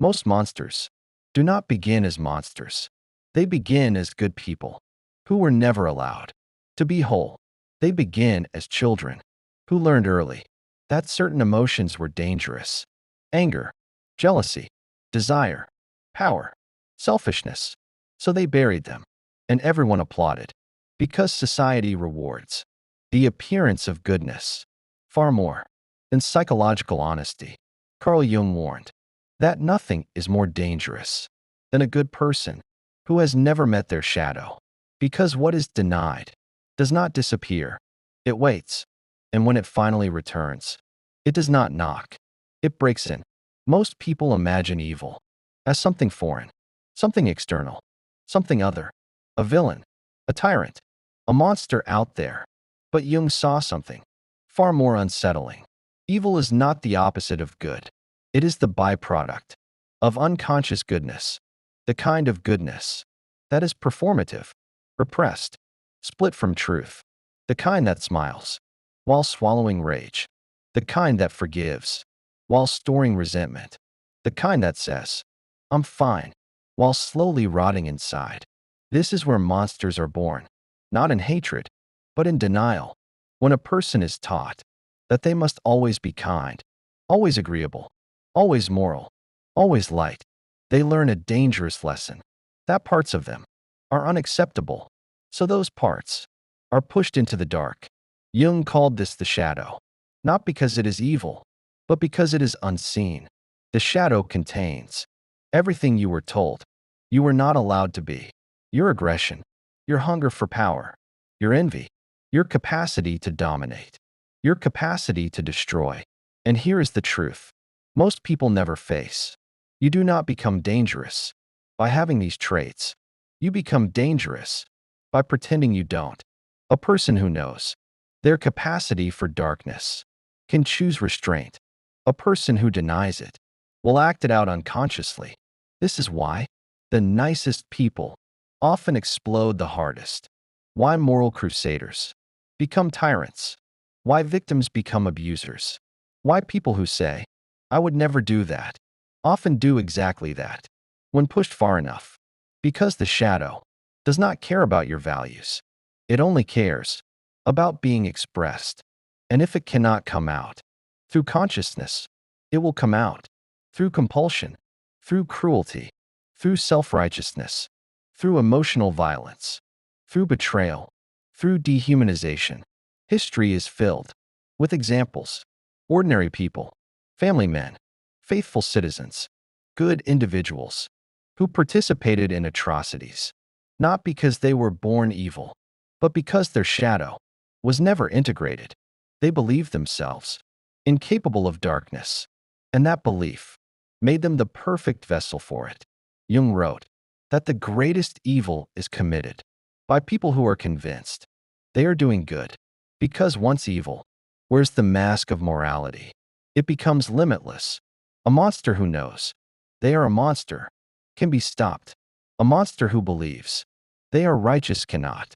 Most monsters do not begin as monsters. They begin as good people who were never allowed to be whole. They begin as children who learned early that certain emotions were dangerous: anger, jealousy, desire, power, selfishness. So they buried them, and everyone applauded, because society rewards the appearance of goodness far more than psychological honesty. Carl Jung warned that nothing is more dangerous than a good person who has never met their shadow, because what is denied does not disappear. It waits, and when it finally returns, it does not knock. It breaks in. Most people imagine evil as something foreign, something external, something other, a villain, a tyrant, a monster out there. But Jung saw something far more unsettling. Evil is not the opposite of good. It is the byproduct of unconscious goodness, the kind of goodness that is performative, repressed, split from truth, the kind that smiles while swallowing rage, the kind that forgives while storing resentment, the kind that says, "I'm fine," while slowly rotting inside. This is where monsters are born, not in hatred, but in denial. When a person is taught that they must always be kind, always agreeable, always moral, always light, they learn a dangerous lesson, that parts of them are unacceptable. So those parts are pushed into the dark. Jung called this the shadow, not because it is evil, but because it is unseen. The shadow contains everything you were told you were not allowed to be: your aggression, your hunger for power, your envy, your capacity to dominate, your capacity to destroy. And here is the truth most people never face. You do not become dangerous by having these traits. You become dangerous by pretending you don't. A person who knows their capacity for darkness can choose restraint. A person who denies it will act it out unconsciously. This is why the nicest people often explode the hardest. Why moral crusaders become tyrants. Why victims become abusers. Why people who say, "I would never do that," often do exactly that when pushed far enough. Because the shadow does not care about your values. It only cares about being expressed. And if it cannot come out through consciousness, it will come out through compulsion, through cruelty, through self-righteousness, through emotional violence, through betrayal, through dehumanization. History is filled with examples: ordinary people, family men, faithful citizens, good individuals who participated in atrocities, not because they were born evil, but because their shadow was never integrated. They believed themselves incapable of darkness, and that belief made them the perfect vessel for it. Jung wrote that the greatest evil is committed by people who are convinced they are doing good, because once evil wears the mask of morality, it becomes limitless. A monster who knows they are a monster can be stopped. A monster who believes they are righteous cannot.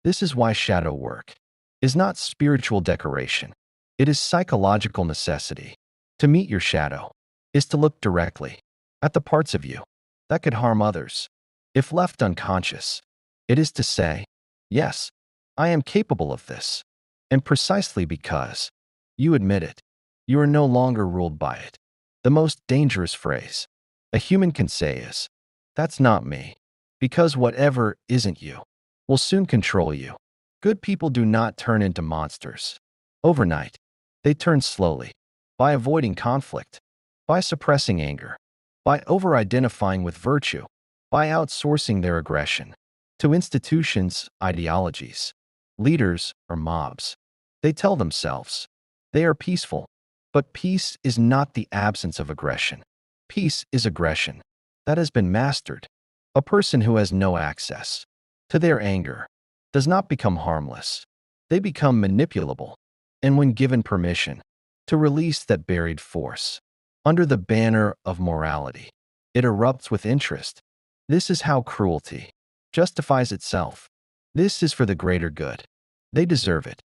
This is why shadow work is not spiritual decoration. It is psychological necessity. To meet your shadow is to look directly at the parts of you that could harm others. If left unconscious, it is to say, "Yes, I am capable of this." And precisely because you admit it, you are no longer ruled by it. The most dangerous phrase a human can say is, "That's not me," because whatever isn't you will soon control you. Good people do not turn into monsters overnight. They turn slowly, by avoiding conflict, by suppressing anger, by over-identifying with virtue, by outsourcing their aggression to institutions, ideologies, leaders, or mobs. They tell themselves they are peaceful, but peace is not the absence of aggression. Peace is aggression that has been mastered. A person who has no access to their anger does not become harmless. They become manipulable, and when given permission to release that buried force under the banner of morality, it erupts with interest. This is how cruelty justifies itself. This is for the greater good. They deserve it.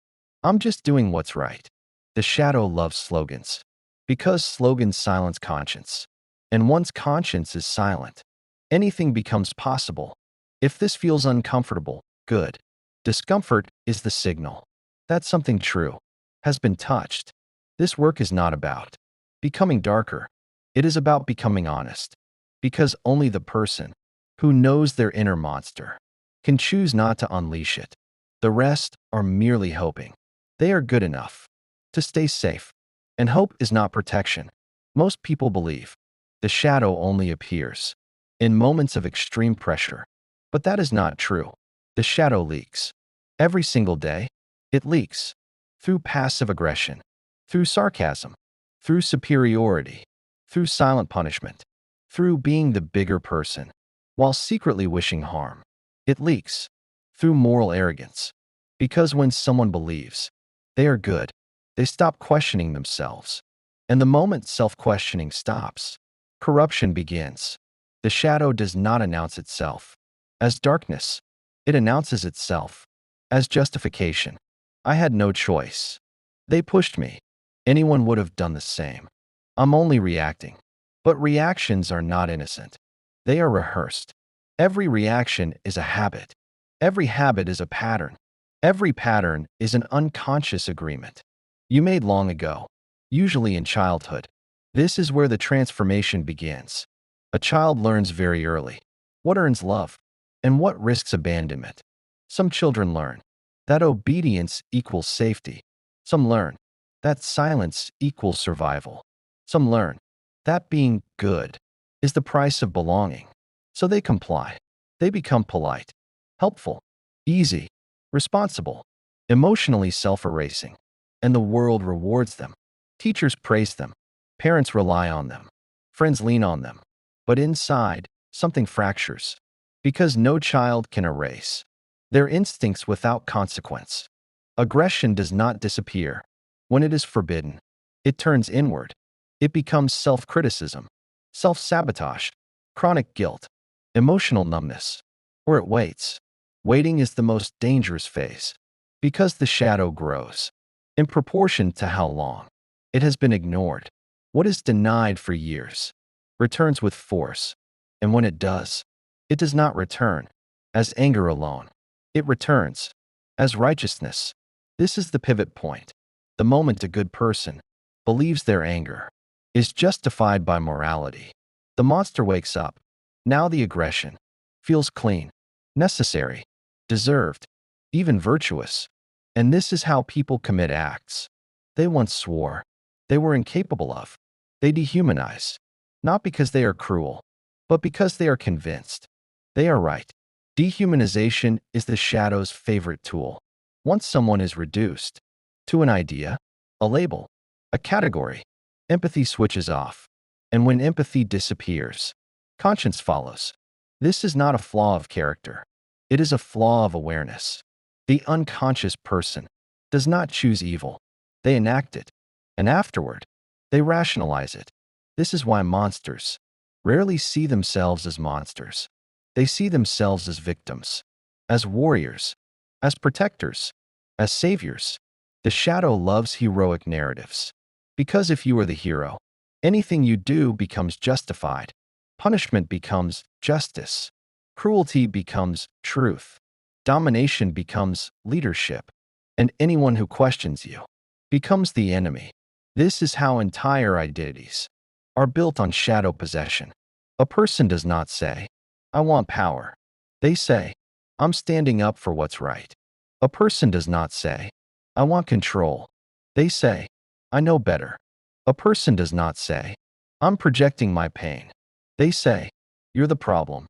I'm just doing what's right. The shadow loves slogans, because slogans silence conscience. And once conscience is silent, anything becomes possible. If this feels uncomfortable, good. Discomfort is the signal that something true has been touched. This work is not about becoming darker. It is about becoming honest, because only the person who knows their inner monster can choose not to unleash it. The rest are merely hoping they are good enough to stay safe. And hope is not protection. Most people believe the shadow only appears in moments of extreme pressure. But that is not true. The shadow leaks. Every single day, it leaks. Through passive aggression, through sarcasm, through superiority, through silent punishment, through being the bigger person, while secretly wishing harm. It leaks. Through moral arrogance. Because when someone believes they are good, they stop questioning themselves. And the moment self-questioning stops, corruption begins. The shadow does not announce itself as darkness. It announces itself as justification. I had no choice. They pushed me. Anyone would have done the same. I'm only reacting. But reactions are not innocent. They are rehearsed. Every reaction is a habit. Every habit is a pattern. Every pattern is an unconscious agreement you made long ago, usually in childhood. This is where the transformation begins. A child learns very early what earns love and what risks abandonment. Some children learn that obedience equals safety. Some learn that silence equals survival. Some learn that being good is the price of belonging. So they comply. They become polite, helpful, easy, responsible, emotionally self-erasing. And the world rewards them. Teachers praise them. Parents rely on them. Friends lean on them. But inside, something fractures. Because no child can erase their instincts without consequence. Aggression does not disappear. When it is forbidden, it turns inward. It becomes self-criticism, self-sabotage, chronic guilt, emotional numbness, or it waits. Waiting is the most dangerous phase because the shadow grows in proportion to how long it has been ignored. What is denied for years returns with force, and when it does not return as anger alone. It returns as righteousness. This is the pivot point. The moment a good person believes their anger is justified by morality, the monster wakes up. Now the aggression feels clean, necessary, deserved, even virtuous. And this is how people commit acts they once swore they were incapable of. They dehumanize, not because they are cruel, but because they are convinced they are right. Dehumanization is the shadow's favorite tool. Once someone is reduced to an idea, a label, a category, empathy switches off. And when empathy disappears, conscience follows. This is not a flaw of character. It is a flaw of awareness. The unconscious person does not choose evil. They enact it. And afterward, they rationalize it. This is why monsters rarely see themselves as monsters. They see themselves as victims, as warriors, as protectors, as saviors. The shadow loves heroic narratives. Because if you are the hero, anything you do becomes justified. Punishment becomes justice. Cruelty becomes truth. Domination becomes leadership. And anyone who questions you becomes the enemy. This is how entire identities are built on shadow possession. A person does not say, I want power. They say, I'm standing up for what's right. A person does not say, I want control. They say, I know better. A person does not say, I'm projecting my pain. They say, you're the problem.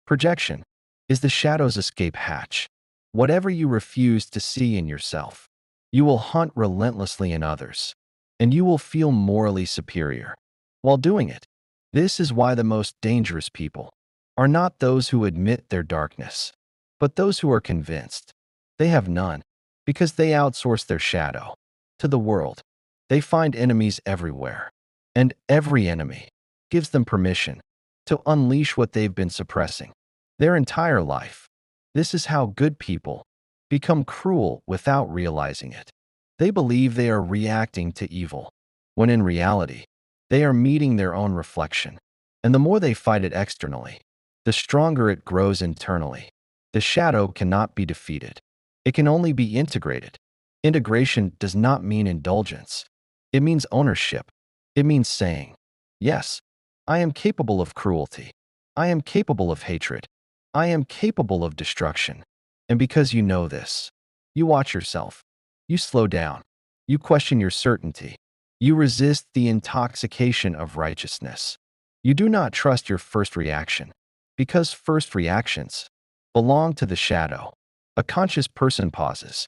Projection is the shadow's escape hatch. Whatever you refuse to see in yourself, you will hunt relentlessly in others, and you will feel morally superior while doing it. This is why the most dangerous people are not those who admit their darkness, but those who are convinced they have none, because they outsource their shadow to the world. They find enemies everywhere, and every enemy gives them permission to unleash what they've been suppressing their entire life. This is how good people become cruel without realizing it. They believe they are reacting to evil, when in reality, they are meeting their own reflection. And the more they fight it externally, the stronger it grows internally. The shadow cannot be defeated. It can only be integrated. Integration does not mean indulgence. It means ownership. It means saying, yes, I am capable of cruelty. I am capable of hatred. I am capable of destruction. And because you know this, you watch yourself. You slow down. You question your certainty. You resist the intoxication of righteousness. You do not trust your first reaction, because first reactions belong to the shadow. A conscious person pauses,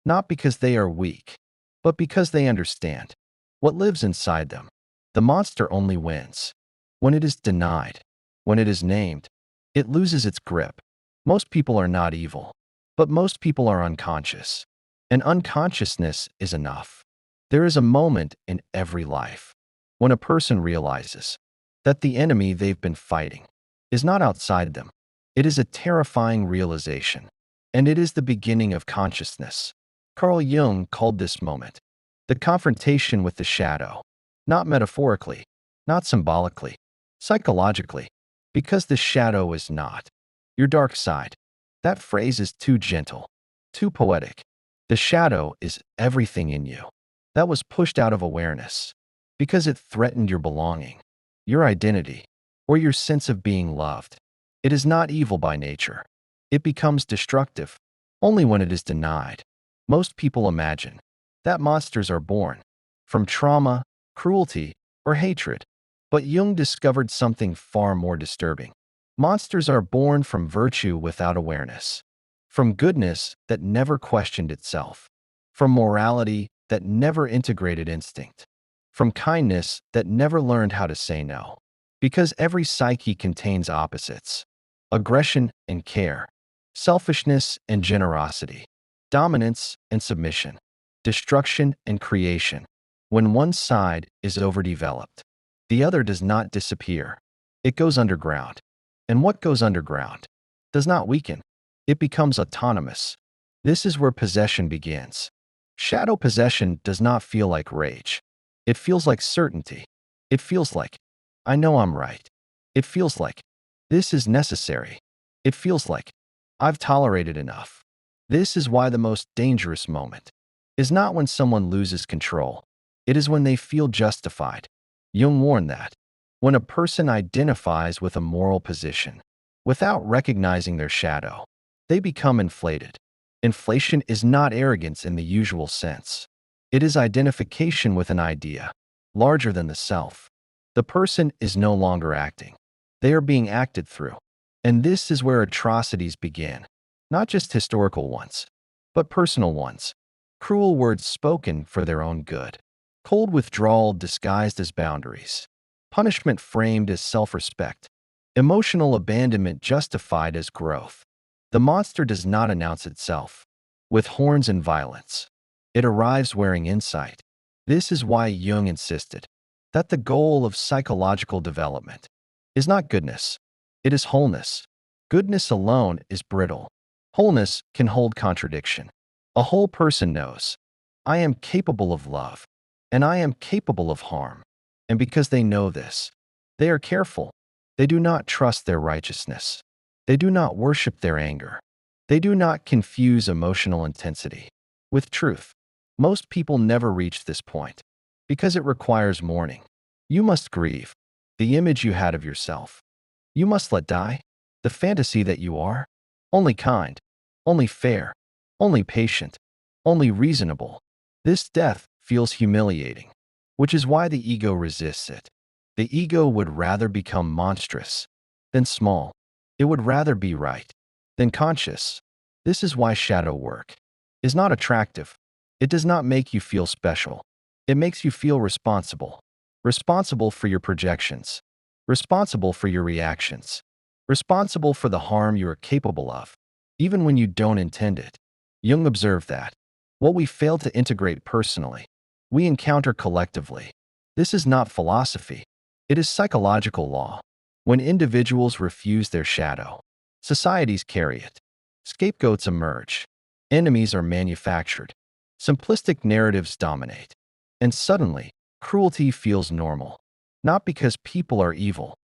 not because they are weak, but because they understand what lives inside them. The monster only wins when it is denied. When it is named, it loses its grip. Most people are not evil, but most people are unconscious. And unconsciousness is enough. There is a moment in every life when a person realizes that the enemy they've been fighting is not outside them. It is a terrifying realization, and it is the beginning of consciousness. Carl Jung called this moment the confrontation with the shadow, not metaphorically, not symbolically, psychologically, because the shadow is not your dark side. That phrase is too gentle, too poetic. The shadow is everything in you that was pushed out of awareness because it threatened your belonging, your identity, or your sense of being loved. It is not evil by nature. It becomes destructive only when it is denied. Most people imagine that monsters are born from trauma, cruelty, or hatred. But Jung discovered something far more disturbing. Monsters are born from virtue without awareness, from goodness that never questioned itself, from morality that never integrated instinct, from kindness that never learned how to say no. Because every psyche contains opposites: aggression and care, selfishness and generosity, dominance and submission, destruction and creation. When one side is overdeveloped, the other does not disappear. It goes underground. And what goes underground does not weaken. It becomes autonomous. This is where possession begins. Shadow possession does not feel like rage. It feels like certainty. It feels like, I know I'm right. It feels like, this is necessary. It feels like, I've tolerated enough. This is why the most dangerous moment is not when someone loses control. It is when they feel justified. Jung warned that when a person identifies with a moral position without recognizing their shadow, they become inflated. Inflation is not arrogance in the usual sense. It is identification with an idea larger than the self. The person is no longer acting. They are being acted through. And this is where atrocities begin. Not just historical ones, but personal ones. Cruel words spoken for their own good. Cold withdrawal disguised as boundaries. Punishment framed as self-respect. Emotional abandonment justified as growth. The monster does not announce itself with horns and violence. It arrives wearing insight. This is why Jung insisted that the goal of psychological development is not goodness. It is wholeness. Goodness alone is brittle. Wholeness can hold contradiction. A whole person knows, I am capable of love, and I am capable of harm. And because they know this, they are careful. They do not trust their righteousness. They do not worship their anger. They do not confuse emotional intensity with truth. Most people never reach this point because it requires mourning. You must grieve the image you had of yourself. You must let die the fantasy that you are, only kind, only fair, only patient, only reasonable. This death feels humiliating, which is why the ego resists it. The ego would rather become monstrous than small. It would rather be right than conscious. This is why shadow work is not attractive. It does not make you feel special. It makes you feel responsible. Responsible for your projections. Responsible for your reactions. Responsible for the harm you are capable of, even when you don't intend it. Jung observed that what we fail to integrate personally, we encounter collectively. This is not philosophy. It is psychological law. When individuals refuse their shadow, societies carry it. Scapegoats emerge. Enemies are manufactured. Simplistic narratives dominate. And suddenly, cruelty feels normal. Not because people are evil,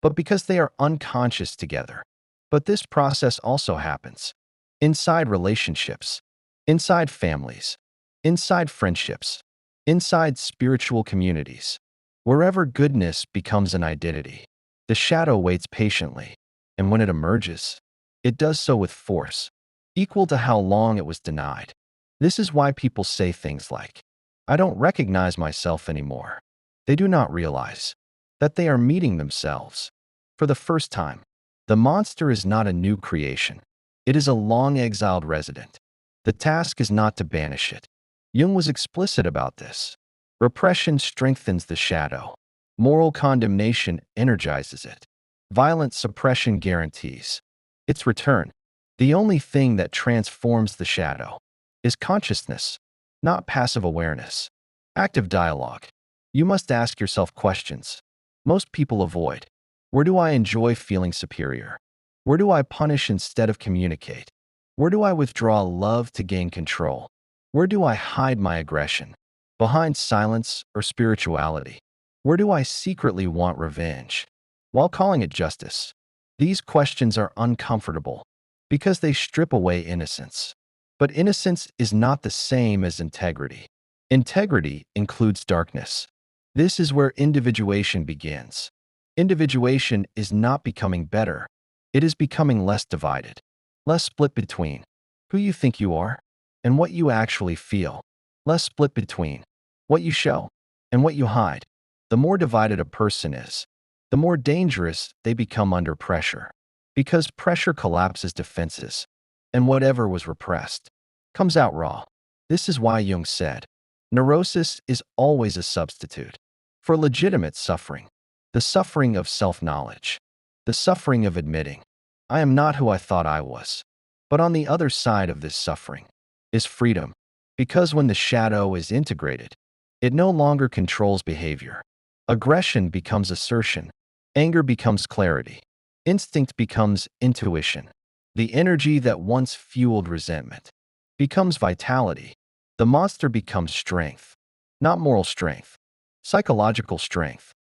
but because they are unconscious together. But this process also happens inside relationships, inside families, inside friendships, inside spiritual communities. Wherever goodness becomes an identity, the shadow waits patiently, and when it emerges, it does so with force, equal to how long it was denied. This is why people say things like, "I don't recognize myself anymore." They do not realize that they are meeting themselves for the first time. The monster is not a new creation. It is a long-exiled resident. The task is not to banish it. Jung was explicit about this. Repression strengthens the shadow. Moral condemnation energizes it. Violent suppression guarantees its return. The only thing that transforms the shadow is consciousness, not passive awareness. Active dialogue. You must ask yourself questions most people avoid. Where do I enjoy feeling superior? Where do I punish instead of communicate? Where do I withdraw love to gain control? Where do I hide my aggression? Behind silence or spirituality? Where do I secretly want revenge? While calling it justice, these questions are uncomfortable because they strip away innocence. But innocence is not the same as integrity. Integrity includes darkness. This is where individuation begins. Individuation is not becoming better. It is becoming less divided, less split between who you think you are and what you actually feel, less split between what you show and what you hide. The more divided a person is, the more dangerous they become under pressure, because pressure collapses defenses, and whatever was repressed comes out raw. This is why Jung said, neurosis is always a substitute for legitimate suffering, the suffering of self-knowledge, the suffering of admitting, I am not who I thought I was. But on the other side of this suffering is freedom, because when the shadow is integrated, it no longer controls behavior. Aggression becomes assertion, anger becomes clarity, instinct becomes intuition. The energy that once fueled resentment becomes vitality. The monster becomes strength, not moral strength, psychological strength,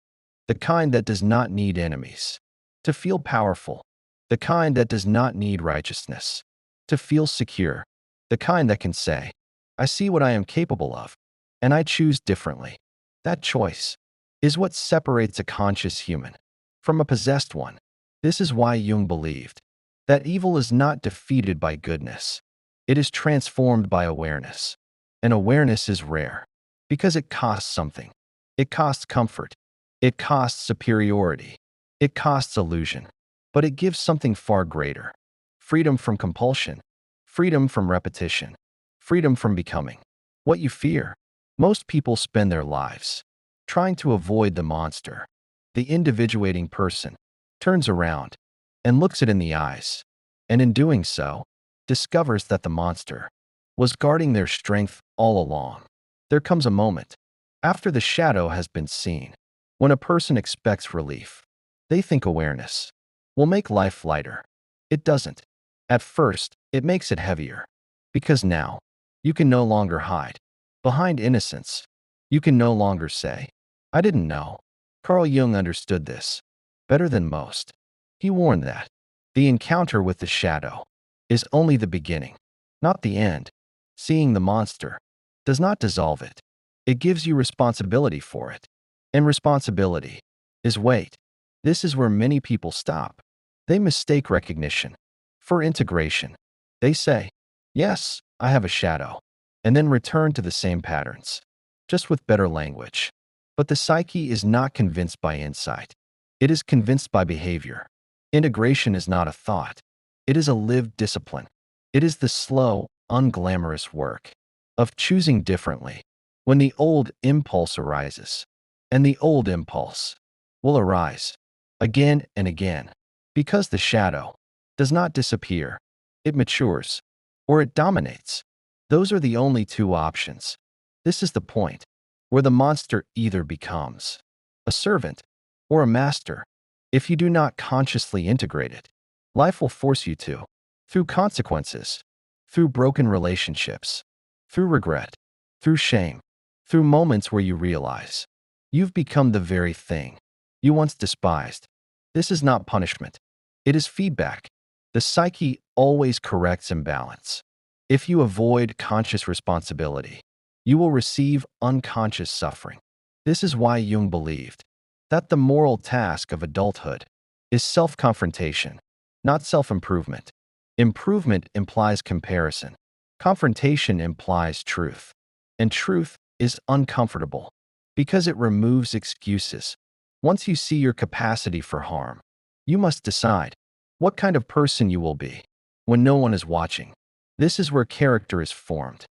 the kind that does not need enemies to feel powerful, the kind that does not need righteousness to feel secure, the kind that can say, I see what I am capable of, and I choose differently. That choice is what separates a conscious human from a possessed one. This is why Jung believed that evil is not defeated by goodness. It is transformed by awareness. And awareness is rare because it costs something. It costs comfort. It costs superiority. It costs illusion. But it gives something far greater. Freedom from compulsion. Freedom from repetition. Freedom from becoming what you fear. Most people spend their lives trying to avoid the monster. The individuating person turns around and looks it in the eyes, and in doing so, discovers that the monster was guarding their strength all along. There comes a moment, after the shadow has been seen, when a person expects relief. They think awareness will make life lighter. It doesn't. At first, it makes it heavier, because now you can no longer hide behind innocence. You can no longer say, I didn't know. Carl Jung understood this better than most. He warned that the encounter with the shadow is only the beginning, not the end. Seeing the monster does not dissolve it. It gives you responsibility for it. And responsibility is weight. This is where many people stop. They mistake recognition for integration. They say, yes, I have a shadow, and then return to the same patterns, just with better language. But the psyche is not convinced by insight. It is convinced by behavior. Integration is not a thought. It is a lived discipline. It is the slow, unglamorous work of choosing differently when the old impulse arises. And the old impulse will arise again and again, because the shadow does not disappear. It matures, or it dominates. Those are the only two options. This is the point where the monster either becomes a servant or a master. If you do not consciously integrate it, life will force you to, through consequences, through broken relationships, through regret, through shame, through moments where you realize you've become the very thing you once despised. This is not punishment. It is feedback. The psyche always corrects imbalance. If you avoid conscious responsibility, you will receive unconscious suffering. This is why Jung believed that the moral task of adulthood is self-confrontation, not self-improvement. Improvement implies comparison. Confrontation implies truth. And truth is uncomfortable because it removes excuses. Once you see your capacity for harm, you must decide what kind of person you will be when no one is watching. This is where character is formed,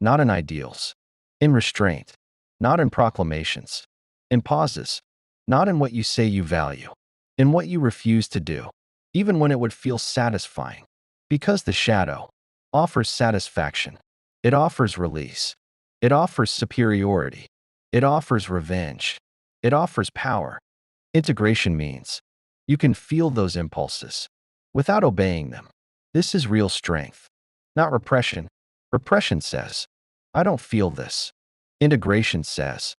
not in ideals, in restraint, not in proclamations, in pauses, not in what you say you value, in what you refuse to do, even when it would feel satisfying. Because the shadow offers satisfaction, it offers release, it offers superiority, it offers revenge, it offers power. Integration means you can feel those impulses without obeying them. This is real strength, not repression. Repression says, I don't feel this. Integration says,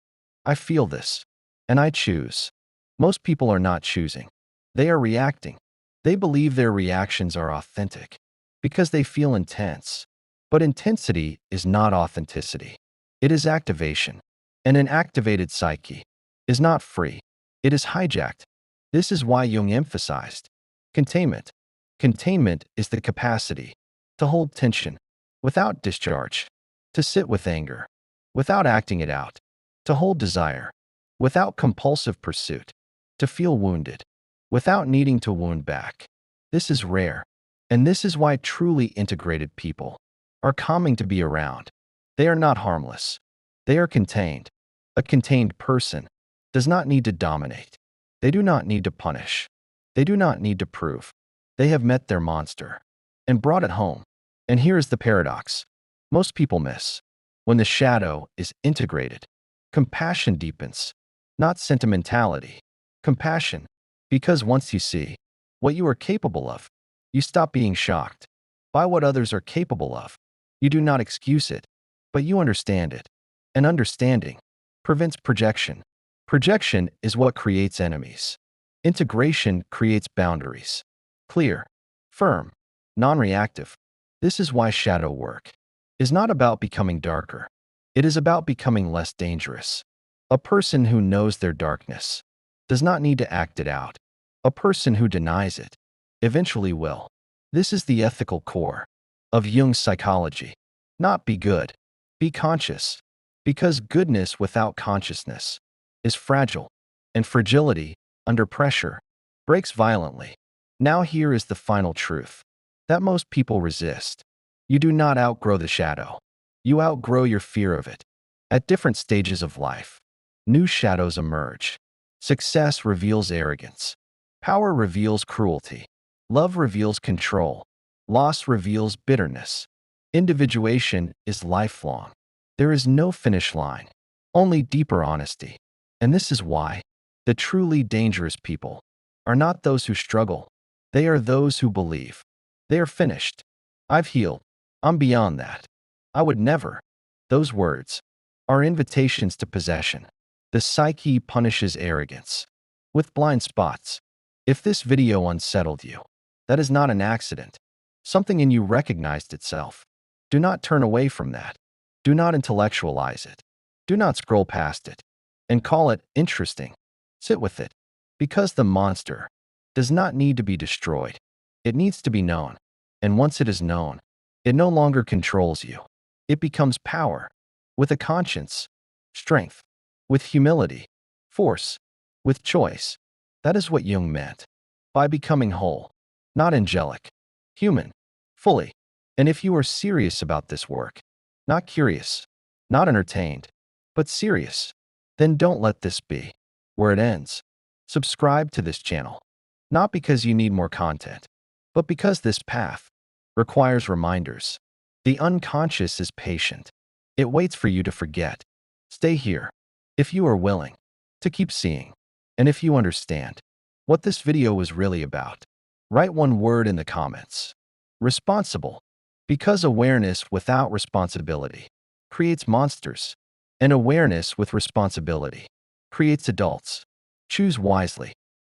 I feel this, and I choose. Most people are not choosing. They are reacting. They believe their reactions are authentic because they feel intense. But intensity is not authenticity. It is activation. And an activated psyche is not free. It is hijacked. This is why Jung emphasized containment. Containment is the capacity to hold tension without discharge, to sit with anger without acting it out, to hold desire without compulsive pursuit, to feel wounded without needing to wound back. This is rare, and this is why truly integrated people are calming to be around. They are not harmless. They are contained. A contained person does not need to dominate. They do not need to punish. They do not need to prove. They have met their monster and brought it home. And here is the paradox most people miss. When the shadow is integrated, compassion deepens, not sentimentality. Compassion, because once you see what you are capable of, you stop being shocked by what others are capable of. You do not excuse it, but you understand it. And understanding prevents projection. Projection is what creates enemies. Integration creates boundaries. Clear, firm, non-reactive. This is why shadow work is not about becoming darker. It is about becoming less dangerous. A person who knows their darkness does not need to act it out. A person who denies it eventually will. This is the ethical core of Jung's psychology. Not be good, be conscious. Because goodness without consciousness is fragile, and fragility, under pressure, breaks violently. Now here is the final truth that most people resist. You do not outgrow the shadow. You outgrow your fear of it. At different stages of life, new shadows emerge. Success reveals arrogance. Power reveals cruelty. Love reveals control. Loss reveals bitterness. Individuation is lifelong. There is no finish line, only deeper honesty. And this is why the truly dangerous people are not those who struggle. They are those who believe. They are finished. I've healed. I'm beyond that. I would never. Those words are invitations to possession. The psyche punishes arrogance with blind spots. If this video unsettled you, that is not an accident. Something in you recognized itself. Do not turn away from that. Do not intellectualize it. Do not scroll past it and call it interesting. Sit with it, because the monster does not need to be destroyed. It needs to be known. And once it is known, it no longer controls you. It becomes power, with a conscience, strength, with humility, force, with choice. That is what Jung meant by becoming whole, not angelic, human, fully. And if you are serious about this work, not curious, not entertained, but serious, then don't let this be where it ends. Subscribe to this channel, not because you need more content, but because this path requires reminders. The unconscious is patient. It waits for you to forget. Stay here, if you are willing, to keep seeing. And if you understand what this video was really about, write one word in the comments. Responsible. Because awareness without responsibility creates monsters, and awareness with responsibility creates adults. Choose wisely.